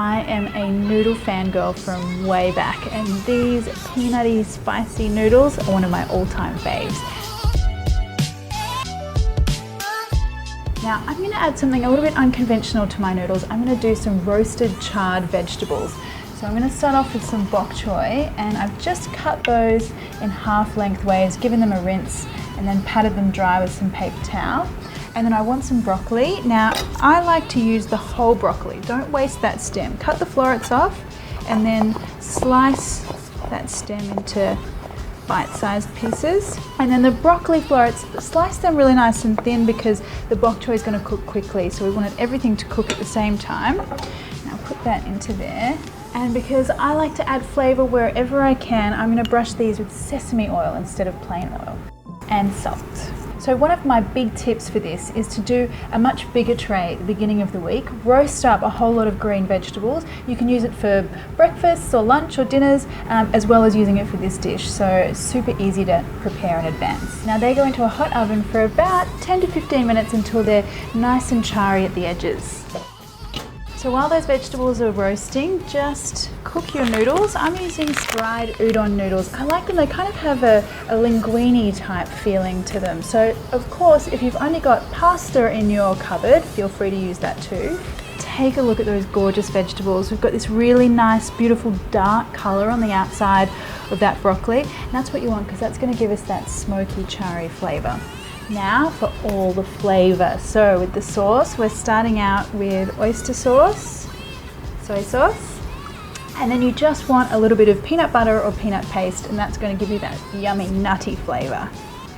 I am a noodle fangirl from way back, and these peanutty spicy noodles are one of my all-time faves. Now I'm going to add something a little bit unconventional to my noodles. I'm going to do some roasted charred vegetables. So I'm going to start off with some bok choy, and I've just cut those in half lengthways, given them a rinse, and then patted them dry with some paper towel. And then I want some broccoli. Now I like to use the whole broccoli. Don't waste that stem. Cut the florets off and then slice that stem into bite-sized pieces. And then the broccoli florets, slice them really nice and thin because the bok choy is going to cook quickly. So we wanted everything to cook at the same time. Now put that into there. And because I like to add flavor wherever I can, I'm going to brush these with sesame oil instead of plain oil. And salt. So one of my big tips for this is to do a much bigger tray at the beginning of the week. Roast up a whole lot of green vegetables. You can use it for breakfasts or lunch or dinners, as well as using it for this dish. So it's super easy to prepare in advance. Now they go into a hot oven for about 10 to 15 minutes until they're nice and charry at the edges. So while those vegetables are roasting, just cook your noodles. I'm using fried udon noodles. I like them, they kind of have a linguine type feeling to them. So of course, if you've only got pasta in your cupboard, feel free to use that too. Take a look at those gorgeous vegetables. We've got this really nice, beautiful dark color on the outside of that broccoli. And that's what you want because that's gonna give us that smoky, charry flavor. Now for all the flavor. So with the sauce, we're starting out with oyster sauce, soy sauce, and then you just want a little bit of peanut butter or peanut paste, and that's going to give you that yummy, nutty flavor.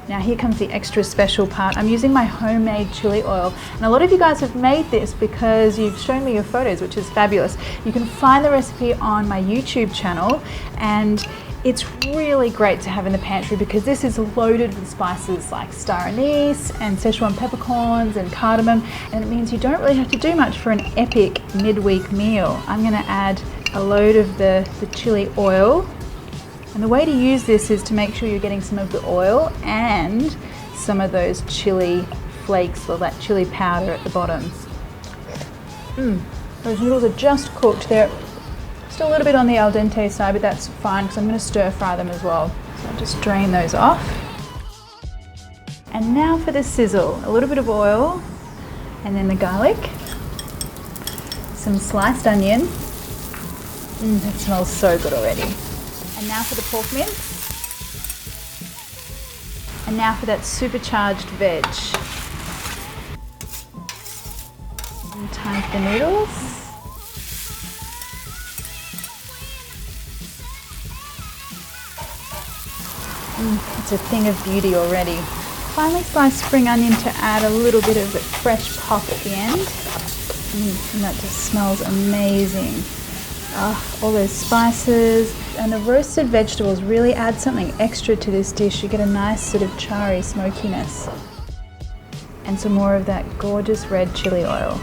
Now here comes the extra special part. I'm using my homemade chili oil, and a lot of you guys have made this because you've shown me your photos, which is fabulous. You can find the recipe on my YouTube channel, and it's really great to have in the pantry because this is loaded with spices like star anise and Sichuan peppercorns and cardamom, and it means you don't really have to do much for an epic midweek meal. I'm going to add a load of the chili oil, and the way to use this is to make sure you're getting some of the oil and some of those chili flakes or that chili powder at the bottom. Those noodles are just cooked. They're still a little bit on the al dente side, but that's fine because I'm going to stir fry them as well. So I'll just drain those off. And now for the sizzle. A little bit of oil and then the garlic. Some sliced onion. That smells so good already. And now for the pork mince. And now for that supercharged veg. And time for the noodles. It's a thing of beauty already. Finely sliced spring onion to add a little bit of a fresh pop at the end. And that just smells amazing. All those spices. And the roasted vegetables really add something extra to this dish. You get a nice sort of charry smokiness. And some more of that gorgeous red chili oil.